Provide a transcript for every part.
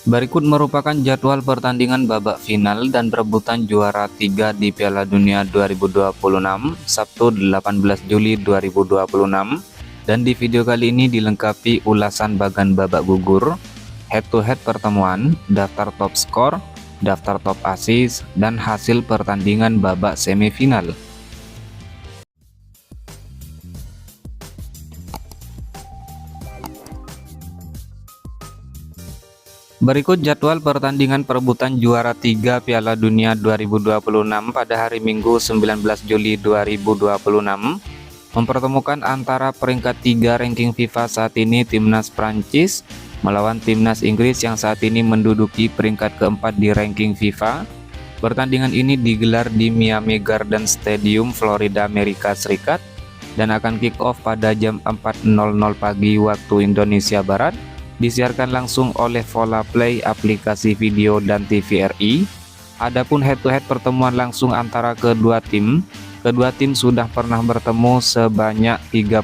Berikut merupakan jadwal pertandingan babak final dan perebutan juara 3 di Piala Dunia 2026 Sabtu 18 Juli 2026. Dan di video kali ini dilengkapi ulasan bagan babak gugur, head-to-head pertemuan, daftar top skor, daftar top assist, dan hasil pertandingan babak semifinal. Berikut jadwal pertandingan perebutan juara 3 Piala Dunia 2026 pada hari Minggu 19 Juli 2026. Mempertemukan antara peringkat 3 ranking FIFA saat ini timnas Prancis melawan timnas Inggris yang saat ini menduduki peringkat keempat di ranking FIFA. Pertandingan ini digelar di Miami Garden Stadium, Florida, Amerika Serikat dan akan kick off pada jam 4.00 pagi waktu Indonesia Barat. Disiarkan langsung oleh Volaplay, aplikasi video dan TVRI. Adapun head-to-head pertemuan langsung antara kedua tim sudah pernah bertemu sebanyak 31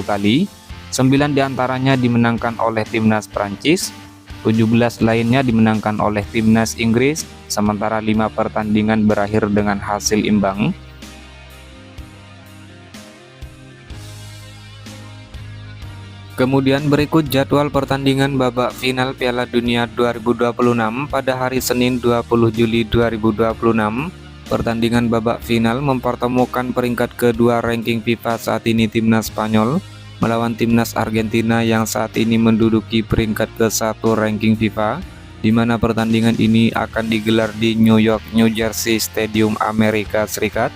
kali. 9 diantaranya dimenangkan oleh timnas Prancis, 17 lainnya dimenangkan oleh timnas Inggris, sementara 5 pertandingan berakhir dengan hasil imbang. Kemudian berikut jadwal pertandingan babak final Piala Dunia 2026 pada hari Senin 20 Juli 2026. Pertandingan babak final mempertemukan peringkat kedua ranking FIFA saat ini timnas Spanyol melawan timnas Argentina yang saat ini menduduki peringkat ke-1 ranking FIFA, di mana pertandingan ini akan digelar di New York, New Jersey Stadium, Amerika Serikat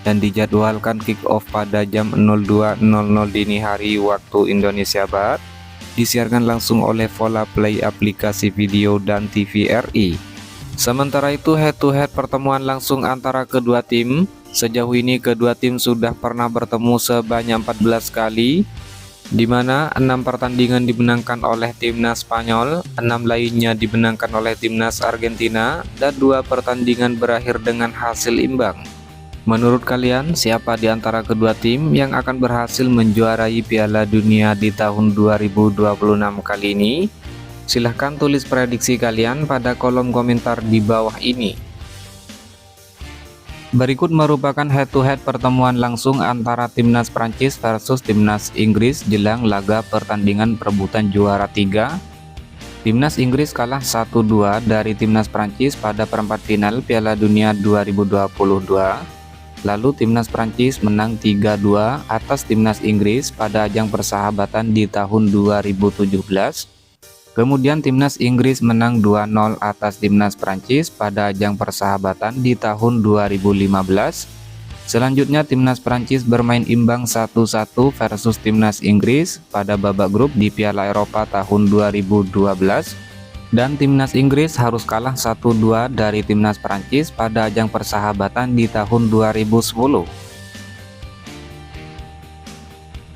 dan dijadwalkan kick off pada jam 02.00 dini hari waktu Indonesia Barat. Disiarkan langsung oleh Volaplay, aplikasi video dan TVRI. Sementara itu head-to-head pertemuan langsung antara kedua tim, sejauh ini kedua tim sudah pernah bertemu sebanyak 14 kali, di mana 6 pertandingan dimenangkan oleh timnas Spanyol, 6 lainnya dimenangkan oleh timnas Argentina, dan 2 pertandingan berakhir dengan hasil imbang. Menurut kalian, siapa di antara kedua tim yang akan berhasil menjuarai Piala Dunia di tahun 2026 kali ini? Silahkan tulis prediksi kalian pada kolom komentar di bawah ini. Berikut merupakan head-to-head pertemuan langsung antara timnas Prancis versus timnas Inggris jelang laga pertandingan perebutan juara 3. Timnas Inggris kalah 1-2 dari timnas Prancis pada perempat final Piala Dunia 2022. Lalu timnas Prancis menang 3-2 atas timnas Inggris pada ajang persahabatan di tahun 2017. Kemudian timnas Inggris menang 2-0 atas timnas Prancis pada ajang persahabatan di tahun 2015. Selanjutnya timnas Prancis bermain imbang 1-1 versus timnas Inggris pada babak grup di Piala Eropa tahun 2012. Dan timnas Inggris harus kalah 1-2 dari timnas Prancis pada ajang persahabatan di tahun 2010.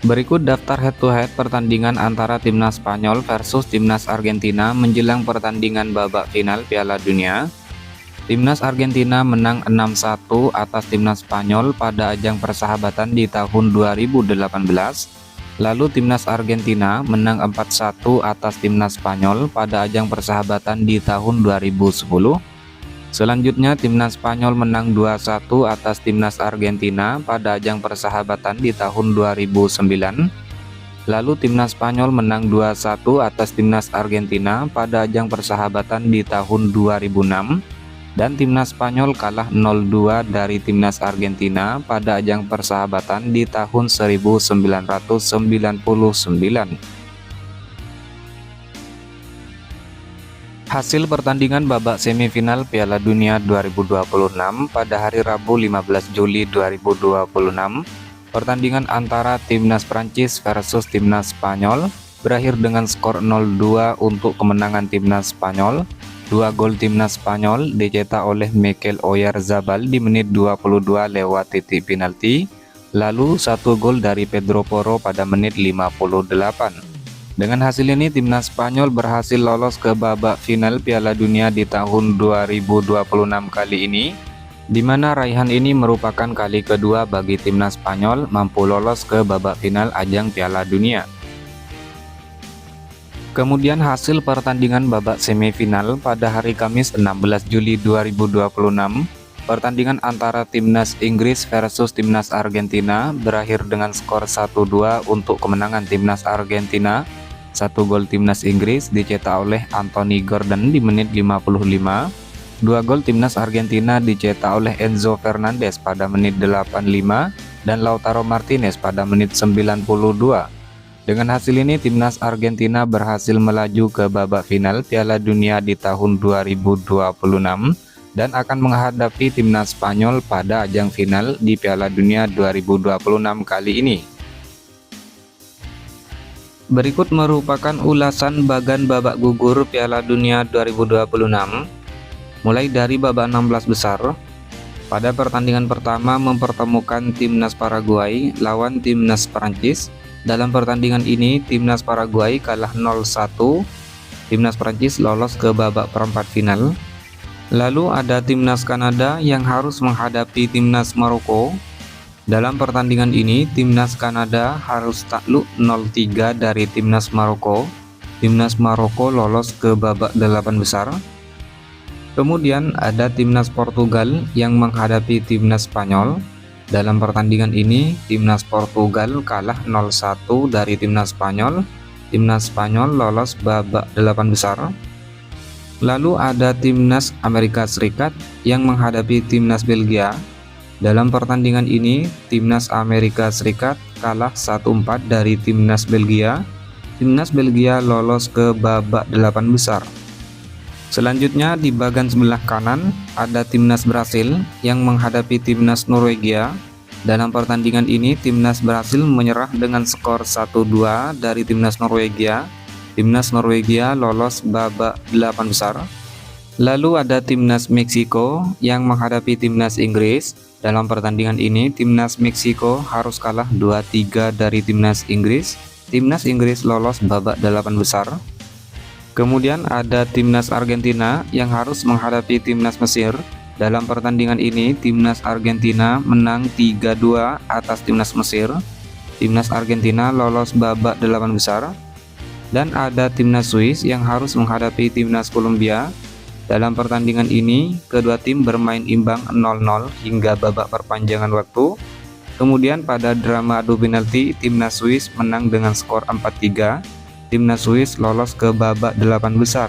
Berikut daftar head-to-head pertandingan antara timnas Spanyol versus timnas Argentina menjelang pertandingan babak final Piala Dunia. Timnas Argentina menang 6-1 atas timnas Spanyol pada ajang persahabatan di tahun 2018. Lalu timnas Argentina menang 4-1 atas timnas Spanyol pada ajang persahabatan di tahun 2010. Selanjutnya timnas Spanyol menang 2-1 atas timnas Argentina pada ajang persahabatan di tahun 2009. Lalu timnas Spanyol menang 2-1 atas timnas Argentina pada ajang persahabatan di tahun 2006. Dan timnas Spanyol kalah 0-2 dari timnas Argentina pada ajang persahabatan di tahun 1999. Hasil pertandingan babak semifinal Piala Dunia 2026 pada hari Rabu 15 Juli 2026. Pertandingan antara timnas Prancis versus timnas Spanyol berakhir dengan skor 0-2 untuk kemenangan timnas Spanyol. 2 gol timnas Spanyol dicetak oleh Mikel Oyarzabal di menit 22 lewat titik penalti, lalu 1 gol dari Pedro Porro pada menit 58. Dengan hasil ini timnas Spanyol berhasil lolos ke babak final Piala Dunia di tahun 2026 kali ini, di mana raihan ini merupakan kali kedua bagi timnas Spanyol mampu lolos ke babak final ajang Piala Dunia. Kemudian hasil pertandingan babak semifinal pada hari Kamis 16 Juli 2026, pertandingan antara timnas Inggris versus timnas Argentina berakhir dengan skor 1-2 untuk kemenangan timnas Argentina. 1 gol timnas Inggris dicetak oleh Anthony Gordon di menit 55. 2 gol timnas Argentina dicetak oleh Enzo Fernandez pada menit 85 dan Lautaro Martinez pada menit 92. Dengan hasil ini timnas Argentina berhasil melaju ke babak final Piala Dunia di tahun 2026 dan akan menghadapi timnas Spanyol pada ajang final di Piala Dunia 2026 kali ini. Berikut merupakan ulasan bagan babak gugur Piala Dunia 2026, mulai dari babak 16 besar. Pada pertandingan pertama mempertemukan timnas Paraguay lawan timnas Prancis. Dalam pertandingan ini timnas Paraguay kalah 0-1, timnas Prancis lolos ke babak perempat final. Lalu ada timnas Kanada yang harus menghadapi timnas Maroko. Dalam pertandingan ini timnas Kanada harus takluk 0-3 dari timnas Maroko. Timnas Maroko lolos ke babak 8 besar. Kemudian ada timnas Portugal yang menghadapi timnas Spanyol. Dalam pertandingan ini timnas Portugal kalah 0-1 dari timnas Spanyol. Timnas Spanyol lolos babak 8 besar. Lalu ada timnas Amerika Serikat yang menghadapi timnas Belgia. Dalam pertandingan ini timnas Amerika Serikat kalah 1-4 dari timnas Belgia. Timnas Belgia lolos ke babak 8 besar. Selanjutnya di bagian sebelah kanan ada timnas Brasil yang menghadapi timnas Norwegia. Dalam pertandingan ini timnas Brasil menyerah dengan skor 1-2 dari timnas Norwegia. Timnas Norwegia lolos babak 8 besar. Lalu ada timnas Meksiko yang menghadapi timnas Inggris. Dalam pertandingan ini timnas Meksiko harus kalah 2-3 dari timnas Inggris. Timnas Inggris lolos babak 8 besar. Kemudian ada timnas Argentina yang harus menghadapi timnas Mesir. Dalam pertandingan ini timnas Argentina menang 3-2 atas timnas Mesir. Timnas Argentina lolos babak 8 besar. Dan ada timnas Swiss yang harus menghadapi timnas Kolombia. Dalam pertandingan ini kedua tim bermain imbang 0-0 hingga babak perpanjangan waktu. Kemudian pada drama adu penalti timnas Swiss menang dengan skor 4-3. Timnas Swiss lolos ke babak 8 besar.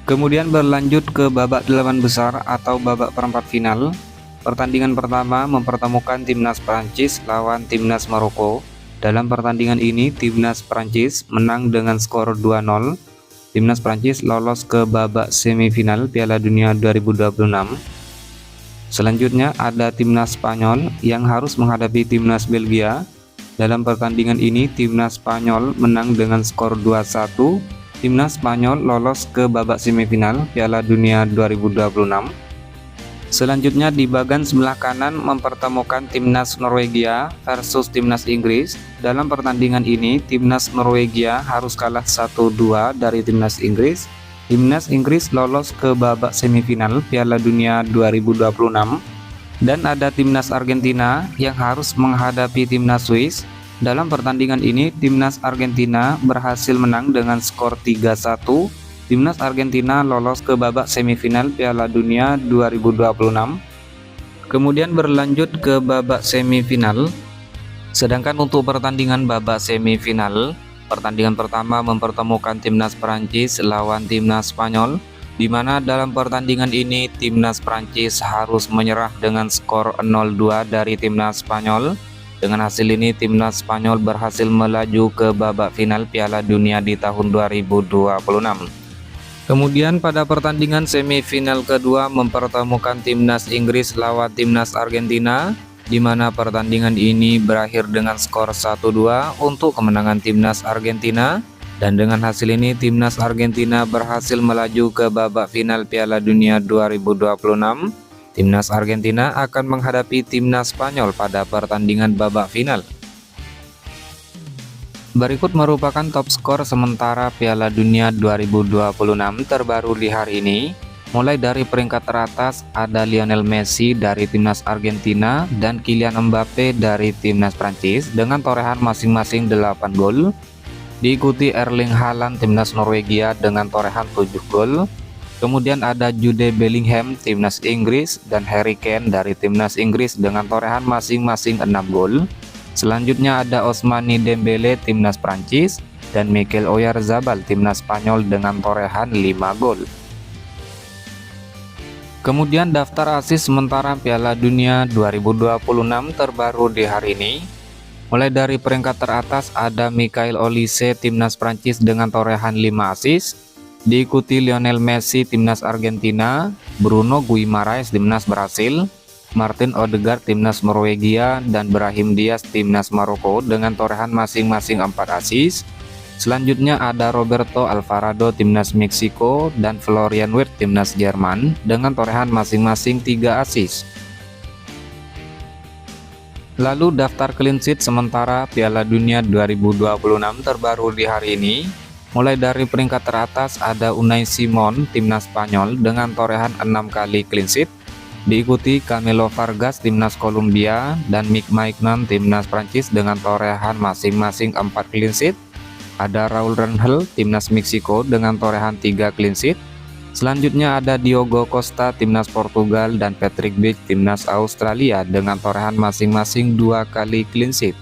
Kemudian berlanjut ke babak 8 besar atau babak perempat final. Pertandingan pertama mempertemukan timnas Prancis lawan timnas Maroko. Dalam pertandingan ini timnas Prancis menang dengan skor 2-0. Timnas Prancis lolos ke babak semifinal Piala Dunia 2026. Selanjutnya ada timnas Spanyol yang harus menghadapi timnas Belgia. Dalam pertandingan ini timnas Spanyol menang dengan skor 2-1. Timnas Spanyol lolos ke babak semifinal Piala Dunia 2026. Selanjutnya di bagian sebelah kanan mempertemukan timnas Norwegia versus timnas Inggris. Dalam pertandingan ini timnas Norwegia harus kalah 1-2 dari timnas Inggris. Timnas Inggris lolos ke babak semifinal Piala Dunia 2026. Dan ada timnas Argentina yang harus menghadapi timnas Swiss. Dalam pertandingan ini timnas Argentina berhasil menang dengan skor 3-1. Timnas Argentina lolos ke babak semifinal Piala Dunia 2026. Kemudian berlanjut ke babak semifinal. Sedangkan untuk pertandingan babak semifinal, pertandingan pertama mempertemukan timnas Prancis lawan timnas Spanyol, di mana dalam pertandingan ini timnas Prancis harus menyerah dengan skor 0-2 dari timnas Spanyol. Dengan hasil ini timnas Spanyol berhasil melaju ke babak final Piala Dunia di tahun 2026. Kemudian pada pertandingan semifinal kedua mempertemukan timnas Inggris lawan timnas Argentina, di mana pertandingan ini berakhir dengan skor 1-2 untuk kemenangan timnas Argentina. Dan dengan hasil ini timnas Argentina berhasil melaju ke babak final Piala Dunia 2026. Timnas Argentina akan menghadapi timnas Spanyol pada pertandingan babak final. Berikut merupakan top skor sementara Piala Dunia 2026 terbaru di hari ini. Mulai dari peringkat teratas ada Lionel Messi dari timnas Argentina dan Kylian Mbappe dari timnas Prancis dengan torehan masing-masing 8 gol. Diikuti Erling Haaland timnas Norwegia dengan torehan 7 gol. Kemudian ada Jude Bellingham timnas Inggris dan Harry Kane dari timnas Inggris dengan torehan masing-masing 6 gol. Selanjutnya ada Ousmane Dembele timnas Prancis dan Mikel Oyarzabal timnas Spanyol dengan torehan 5 gol. Kemudian daftar asis sementara Piala Dunia 2026 terbaru di hari ini. Mulai dari peringkat teratas ada Michael Olise timnas Prancis dengan torehan 5 asis, diikuti Lionel Messi timnas Argentina, Bruno Guimaraes timnas Brasil, Martin Odegaard timnas Norwegia, dan Brahim Diaz timnas Maroko dengan torehan masing-masing 4 asis. Selanjutnya ada Roberto Alvarado timnas Meksiko dan Florian Wirtz timnas Jerman dengan torehan masing-masing 3 asis. Lalu daftar clean sheet sementara Piala Dunia 2026 terbaru di hari ini. Mulai dari peringkat teratas ada Unai Simon timnas Spanyol dengan torehan 6 kali clean sheet, diikuti Camilo Vargas timnas Kolombia dan Mick Maignan timnas Prancis dengan torehan masing-masing 4 clean sheet. Ada Raul Rangel timnas Meksiko dengan torehan 3 clean sheet. Selanjutnya ada Diogo Costa timnas Portugal dan Patrick Bridge timnas Australia dengan torehan masing-masing 2 kali clean sheet.